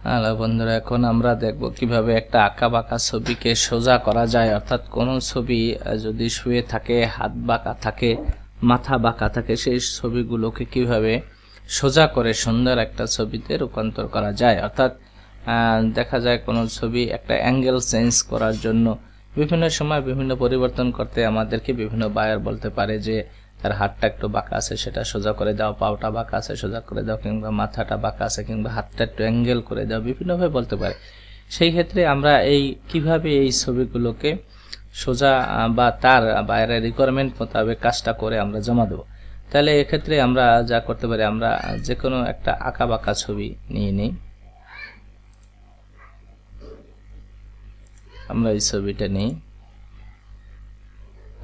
Hello বন্ধুরা, এখন আমরা দেখব কিভাবে একটা আঁকা বাঁকা ছবিকে সোজা করা যায়। অর্থাৎ কোনো ছবি যদি শুয়ে থাকে, হাত বাঁকা থাকে, মাথা বাঁকা থাকে, সেই ছবিগুলোকে কিভাবে সোজা করে সুন্দর একটা ছবিতে রূপান্তর করা যায়। অর্থাৎ দেখা যায় কোনো ছবি একটা অ্যাঙ্গেল চেঞ্জ করার জন্য বিভিন্ন সময় বিভিন্ন পরিবর্তন করতে আমাদেরকে বিভিন্ন বায়ার বলতে পারে যে তার হাতটা একটু বাঁকা আছে, সেটা সোজা করে দাও, পাওটা বাঁকা আছে সোজা করে দাও, কিংবা মাথাটা বাঁকা আছে কিংবা হাতটা একটু অ্যাঙ্গেল করে দাও, বিভিন্নভাবে বলতে পারে। সেই ক্ষেত্রে আমরা কিভাবে এই ছবিগুলোকে সোজা বা তার বাইরের রিকোয়ারমেন্ট মোতাবেক কাজটা করে আমরা জমা দেবো। তাহলে এক্ষেত্রে আমরা যা করতে পারি, আমরা যে কোনো একটা আঁকা বাঁকা ছবি নিয়ে নিই। আমরা এই ছবিটা নিই।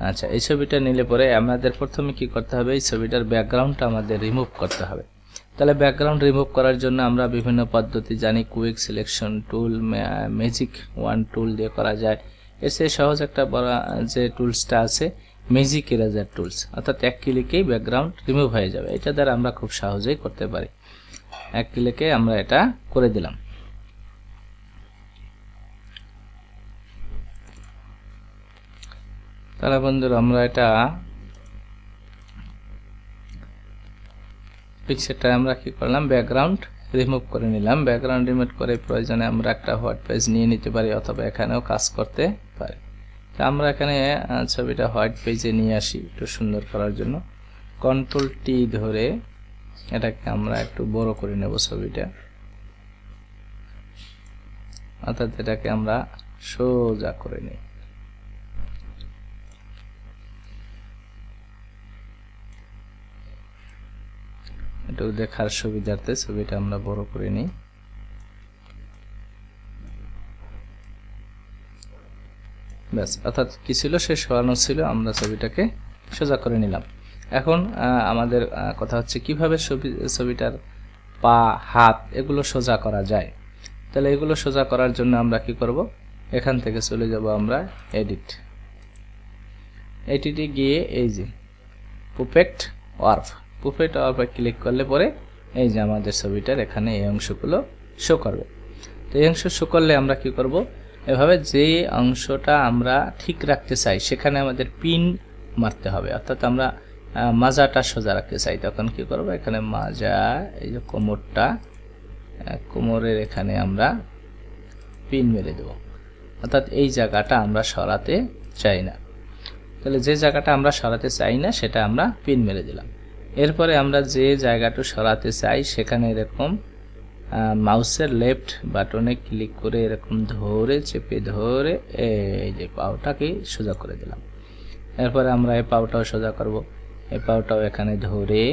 আচ্ছা, এই ছবিটা নিলে পরে আমাদের প্রথমে কি করতে হবে, এই ছবিটার ব্যাকগ্রাউন্ডটা আমাদের রিমুভ করতে হবে। তাহলে ব্যাকগ্রাউন্ড রিমুভ করার জন্য আমরা বিভিন্ন পদ্ধতি জানি। Quick selection tool, magic wand tool দিয়ে করা যায়। এসে সহজ একটা বড় যে টুলসটা আছে, ম্যাজিক ইরেজার টুলস, অর্থাৎ এক ক্লিকেই ব্যাকগ্রাউন্ড রিমুভ হয়ে যাবে। এটা দ্বারা আমরা খুব সহজেই করতে পারি। এক ক্লিকে আমরা এটা করে দিলাম। তাহলে বন্ধুরা, আমরা এটা পিকচারটা আমরা কি করলাম, ব্যাকগ্রাউন্ড রিমুভ করে নিলাম। ব্যাকগ্রাউন্ড রিমুভ করে প্রয়োজনে আমরা একটা হোয়াইট পেজ নিয়ে নিতে পারি, অথবা এখানেও কাজ করতে পারি। তা আমরা এখানে ছবিটা হোয়াইট পেজে নিয়ে আসি একটু সুন্দর করার জন্য। কন্ট্রোল টি ধরে এটাকে আমরা একটু বড় করে নেব ছবিটা, অর্থাৎ এটাকে আমরা সোজা করে নিই। একটু দেখার সুবিধার্থে ছবিটা আমরা বড় করে নিই। ব্যাস, অর্থাৎ কি ছিল, সে সরানো ছিল, আমরা ছবিটাকে সোজা করে নিলাম। এখন আমাদের কথা হচ্ছে কিভাবে ছবিটার পা, হাত এগুলো সোজা করা যায়। তাহলে এগুলো সোজা করার জন্য আমরা কি করব, এখান থেকে চলে যাব আমরা এডিটে গিয়ে এই যে পুপেট ওয়ার্ফে ক্লিক করলে পরে এই যে আমাদের ছবিটার এখানে এই অংশগুলো শো করবে। তো এই অংশ শো করলে আমরা কি করব, এভাবে যে অংশটা আমরা ঠিক রাখতে চাই সেখানে আমাদের পিন মারতে হবে। অর্থাৎ আমরা মাজাটা সোজা রাখতে চাই, তখন কি করব, এখানে মাজা, এই যে কোমরের এখানে আমরা পিন মেরে দেব। অর্থাৎ এই জায়গাটা আমরা সরাতে চাই না। তাহলে যে জায়গাটা আমরা সরাতে চাই না সেটা আমরা পিন মেরে দিলাম। এরপরে আমরা যে জায়গাটা সরাতে চাই সেখানে এরকম মাউসের লেফট বাটনে ক্লিক করে এরকম ধরে চেপে ধরে এই যে পাওটাকে সোজা করে দিলাম। এরপরে আমরা এই পাওটাও সোজা করব। এই পাওটাও এখানে ধরে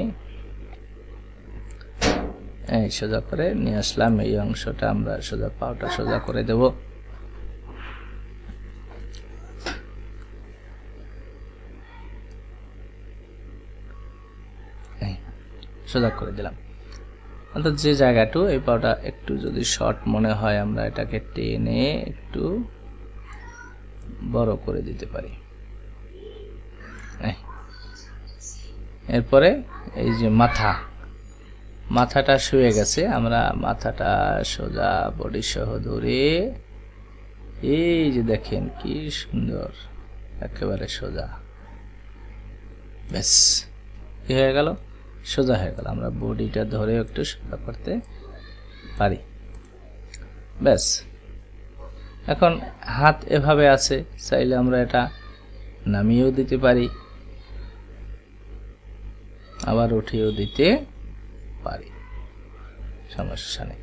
এই সোজা করে নিয়ে আসলাম। এই অংশটা আমরা সোজা, পাওটা সোজা করে দেব। সোজা করে দিলাম। অর্থাৎ যে জায়গাটু এই পাওটা একটু যদি শর্ট মনে হয়, আমরা এটাকে টেনে একটু বড় করে দিতে পারি। এরপরে এই যে মাথাটা শুয়ে গেছে, আমরা মাথাটা সোজা বডি সহ ধরে এই যে দেখেন কি সুন্দর, একেবারে সোজা। ব্যাস, কি হয়ে গেল, সোজা হয়ে গেল। আমরা বডিটা ধরে একটু সোজা করতে পারি। ব্যাস, এখন হাত এভাবে আছে, চাইলে আমরা এটা নামিয়েও দিতে পারি, আবার উঠিয়েও দিতে পারি, সমস্যা নেই।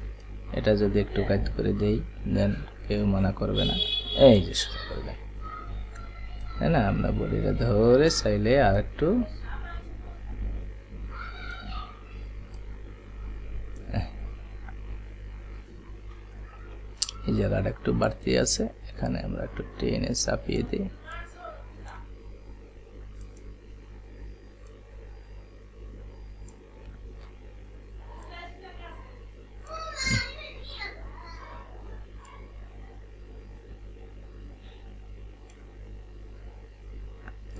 এটা যদি একটু কাজ করে দেই, দেন কেউ মানা করবে না। এই যে সোজা করে দেন, তাই না? আমরা বডিটা ধরে চাইলে আর একটু এই জায়গাটা একটু বাড়তি আছে, এখানে আমরা একটু টেনে চাপিয়ে দিই।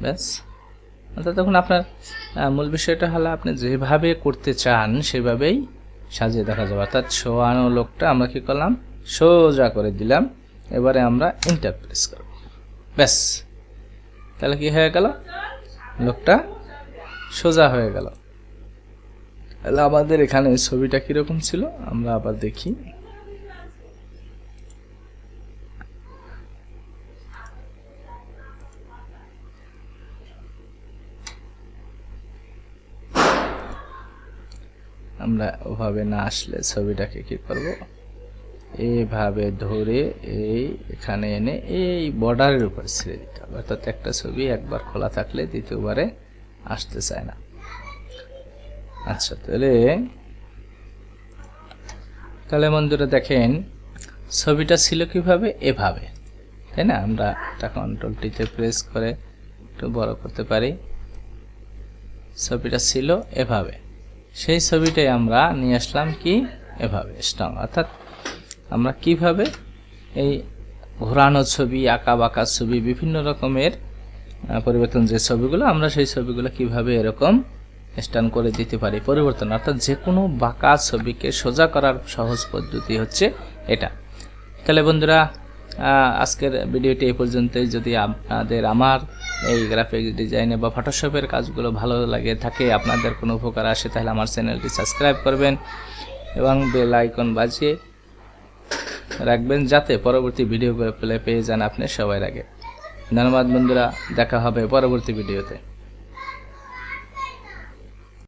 ব্যাস, অর্থাৎ তখন আপনার মূল বিষয়টা হলো আপনি যেভাবে করতে চান সেভাবেই সাজিয়ে দেখা যাবে। অর্থাৎ শোয়ানো লোকটা আমরা কি করলাম, সোজা করে দিলাম। এবারে আমরা এন্টার প্রেস করব, ব্যাস। তাহলে কি হয়ে গেল, লোকটা সোজা হয়ে গেল। তাহলে আমাদের এখানে ছবিটা কিরকম ছিল আমরা আবার দেখি। আমরা ওভাবে না আসলে ছবিটাকে কি করব, এইভাবে ধরে এই এখানে এনে এই বর্ডারের উপর ছেড়ে দিতে হবে। অর্থাৎ একটা ছবি একবার খোলা থাকলে দ্বিতীয়বারে আসতে চায় না। আচ্ছা, তাহলে বন্ধুরা দেখেন ছবিটা ছিল কিভাবে, এভাবে, তাই না? আমরা এটা কন্ট্রোল টিতে প্রেস করে একটু বড় করতে পারি। ছবিটা ছিল এভাবে, সেই ছবিটাই আমরা নিয়ে আসলাম কি এভাবে স্ট্রং। অর্থাৎ আমরা কিভাবে এই ঘোরানো ছবি, আঁকা বাঁকা ছবি, বিভিন্ন রকমের পরিবর্তন যে ছবিগুলো, আমরা সেই ছবিগুলো কিভাবে এরকম স্ট্যান্ড করে দিতে পারি পরিবর্তন। অর্থাৎ যে কোনো বাঁকা ছবিকে সোজা করার সহজ পদ্ধতি হচ্ছে এটা। তাহলে বন্ধুরা আজকের ভিডিওটি এই পর্যন্তই। যদি আপনাদের আমার এই গ্রাফিক ডিজাইনে বা ফটোশপের কাজগুলো ভালো লাগে থাকে, আপনাদের কোনো উপকার আসে, তাহলে আমার চ্যানেলটি সাবস্ক্রাইব করবেন এবং বেল আইকন বাজিয়ে রাখবেন, যাতে পরবর্তী ভিডিও পেয়ে যান আপনি সবার আগে। ধন্যবাদ বন্ধুরা, দেখা হবে পরবর্তী ভিডিওতে।